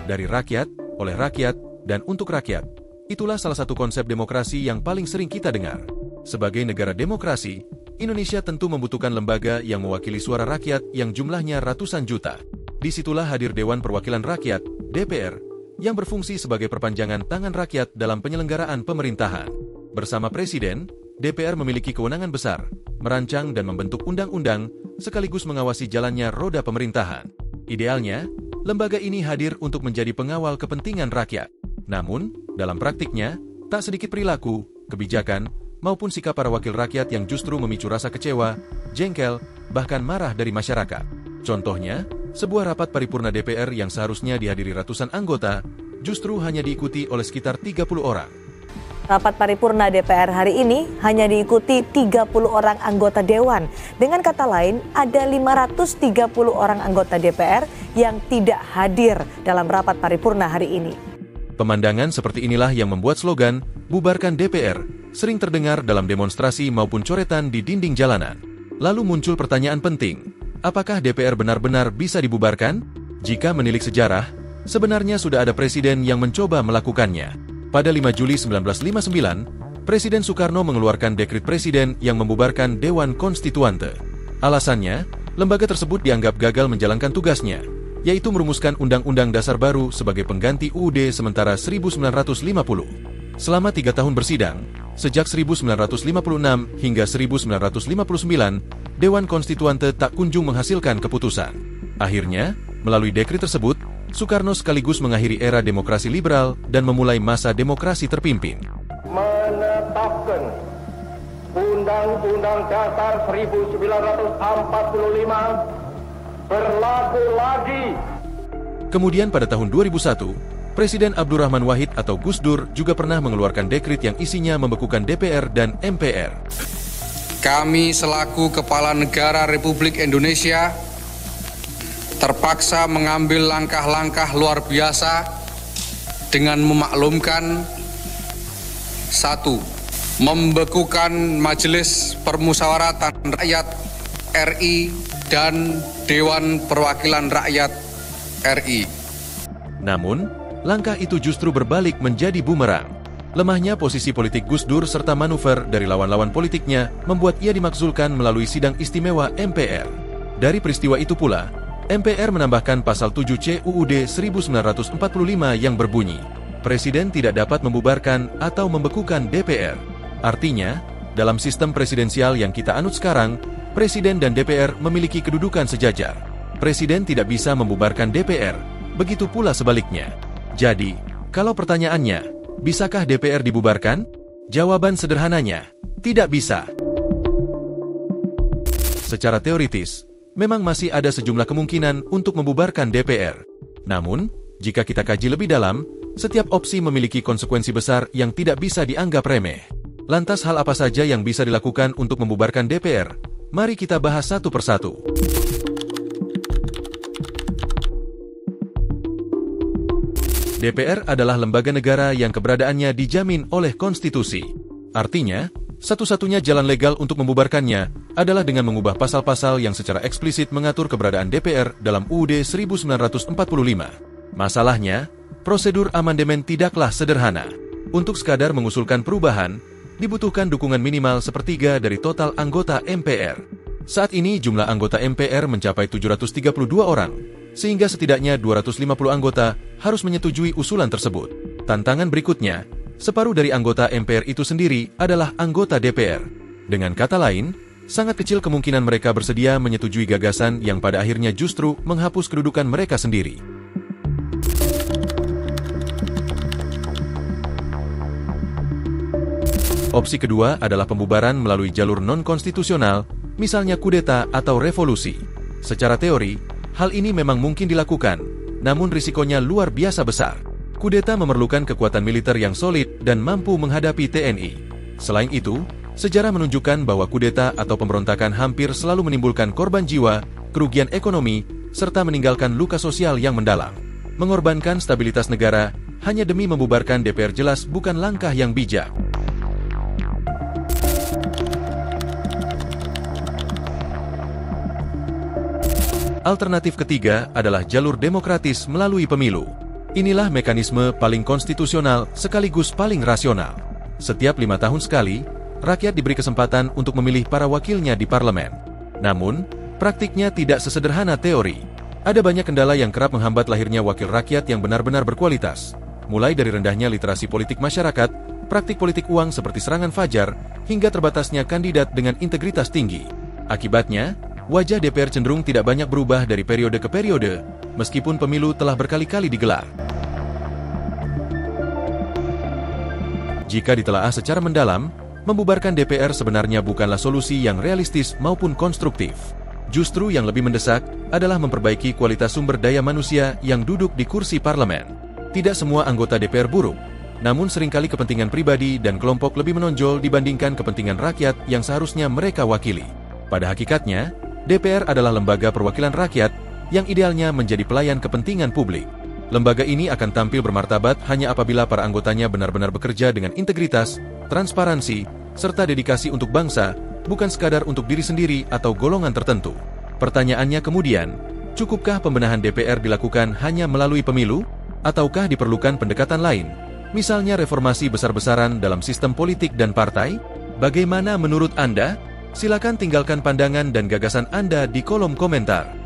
Dari rakyat, oleh rakyat, dan untuk rakyat. Itulah salah satu konsep demokrasi yang paling sering kita dengar. Sebagai negara demokrasi, Indonesia tentu membutuhkan lembaga yang mewakili suara rakyat yang jumlahnya ratusan juta. Disitulah hadir Dewan Perwakilan Rakyat, DPR, yang berfungsi sebagai perpanjangan tangan rakyat dalam penyelenggaraan pemerintahan. Bersama Presiden, DPR memiliki kewenangan besar, merancang dan membentuk undang-undang, sekaligus mengawasi jalannya roda pemerintahan. Idealnya, lembaga ini hadir untuk menjadi pengawal kepentingan rakyat. Namun, dalam praktiknya, tak sedikit perilaku, kebijakan, maupun sikap para wakil rakyat yang justru memicu rasa kecewa, jengkel, bahkan marah dari masyarakat. Contohnya, sebuah rapat paripurna DPR yang seharusnya dihadiri ratusan anggota, justru hanya diikuti oleh sekitar 30 orang. Rapat paripurna DPR hari ini hanya diikuti 30 orang anggota Dewan. Dengan kata lain, ada 530 orang anggota DPR yang tidak hadir dalam rapat paripurna hari ini. Pemandangan seperti inilah yang membuat slogan "Bubarkan DPR" sering terdengar dalam demonstrasi maupun coretan di dinding jalanan. Lalu muncul pertanyaan penting, apakah DPR benar-benar bisa dibubarkan? Jika menilik sejarah, sebenarnya sudah ada presiden yang mencoba melakukannya. Pada 5 Juli 1959, Presiden Soekarno mengeluarkan dekret presiden yang membubarkan Dewan Konstituante. Alasannya, lembaga tersebut dianggap gagal menjalankan tugasnya, yaitu merumuskan Undang-Undang Dasar baru sebagai pengganti UUD sementara 1950. Selama 3 tahun bersidang, sejak 1956 hingga 1959, Dewan Konstituante tak kunjung menghasilkan keputusan. Akhirnya, melalui dekret tersebut, Soekarno sekaligus mengakhiri era demokrasi liberal dan memulai masa demokrasi terpimpin. Menetapkan Undang-Undang Dasar 1945 berlaku lagi. Kemudian pada tahun 2001, Presiden Abdurrahman Wahid atau Gus Dur juga pernah mengeluarkan dekret yang isinya membekukan DPR dan MPR. Kami selaku Kepala Negara Republik Indonesia terpaksa mengambil langkah-langkah luar biasa dengan memaklumkan: 1. Membekukan Majelis Permusyawaratan Rakyat RI dan Dewan Perwakilan Rakyat RI. Namun, langkah itu justru berbalik menjadi bumerang. Lemahnya posisi politik Gus Dur serta manuver dari lawan-lawan politiknya membuat ia dimakzulkan melalui sidang istimewa MPR. Dari peristiwa itu pula, MPR menambahkan pasal 7C UUD 1945 yang berbunyi, Presiden tidak dapat membubarkan atau membekukan DPR. Artinya, dalam sistem presidensial yang kita anut sekarang, Presiden dan DPR memiliki kedudukan sejajar. Presiden tidak bisa membubarkan DPR, begitu pula sebaliknya. Jadi, kalau pertanyaannya, bisakah DPR dibubarkan? Jawaban sederhananya, tidak bisa. Secara teoritis, memang masih ada sejumlah kemungkinan untuk membubarkan DPR. Namun, jika kita kaji lebih dalam, setiap opsi memiliki konsekuensi besar yang tidak bisa dianggap remeh. Lantas hal apa saja yang bisa dilakukan untuk membubarkan DPR? Mari kita bahas satu persatu. DPR adalah lembaga negara yang keberadaannya dijamin oleh konstitusi. Artinya, satu-satunya jalan legal untuk membubarkannya adalah dengan mengubah pasal-pasal yang secara eksplisit mengatur keberadaan DPR dalam UUD 1945. Masalahnya, prosedur amandemen tidaklah sederhana. Untuk sekadar mengusulkan perubahan, dibutuhkan dukungan minimal sepertiga dari total anggota MPR. Saat ini jumlah anggota MPR mencapai 732 orang, sehingga setidaknya 250 anggota harus menyetujui usulan tersebut. Tantangan berikutnya, separuh dari anggota MPR itu sendiri adalah anggota DPR. Dengan kata lain, sangat kecil kemungkinan mereka bersedia menyetujui gagasan yang pada akhirnya justru menghapus kedudukan mereka sendiri. Opsi kedua adalah pembubaran melalui jalur non-konstitusional, misalnya kudeta atau revolusi. Secara teori, hal ini memang mungkin dilakukan, namun risikonya luar biasa besar. Kudeta memerlukan kekuatan militer yang solid dan mampu menghadapi TNI. Selain itu, sejarah menunjukkan bahwa kudeta atau pemberontakan hampir selalu menimbulkan korban jiwa, kerugian ekonomi, serta meninggalkan luka sosial yang mendalam. Mengorbankan stabilitas negara hanya demi membubarkan DPR jelas bukan langkah yang bijak. Alternatif ketiga adalah jalur demokratis melalui pemilu. Inilah mekanisme paling konstitusional sekaligus paling rasional. Setiap 5 tahun sekali, rakyat diberi kesempatan untuk memilih para wakilnya di parlemen. Namun, praktiknya tidak sesederhana teori. Ada banyak kendala yang kerap menghambat lahirnya wakil rakyat yang benar-benar berkualitas. Mulai dari rendahnya literasi politik masyarakat, praktik politik uang seperti serangan fajar, hingga terbatasnya kandidat dengan integritas tinggi. Akibatnya, wajah DPR cenderung tidak banyak berubah dari periode ke periode, meskipun pemilu telah berkali-kali digelar. Jika ditelaah secara mendalam, membubarkan DPR sebenarnya bukanlah solusi yang realistis maupun konstruktif. Justru yang lebih mendesak adalah memperbaiki kualitas sumber daya manusia yang duduk di kursi parlemen. Tidak semua anggota DPR buruk, namun seringkali kepentingan pribadi dan kelompok lebih menonjol dibandingkan kepentingan rakyat yang seharusnya mereka wakili. Pada hakikatnya, DPR adalah lembaga perwakilan rakyat yang idealnya menjadi pelayan kepentingan publik. Lembaga ini akan tampil bermartabat hanya apabila para anggotanya benar-benar bekerja dengan integritas, transparansi, serta dedikasi untuk bangsa, bukan sekadar untuk diri sendiri atau golongan tertentu. Pertanyaannya kemudian, cukupkah pembenahan DPR dilakukan hanya melalui pemilu? Ataukah diperlukan pendekatan lain? Misalnya reformasi besar-besaran dalam sistem politik dan partai? Bagaimana menurut Anda? Silakan tinggalkan pandangan dan gagasan Anda di kolom komentar.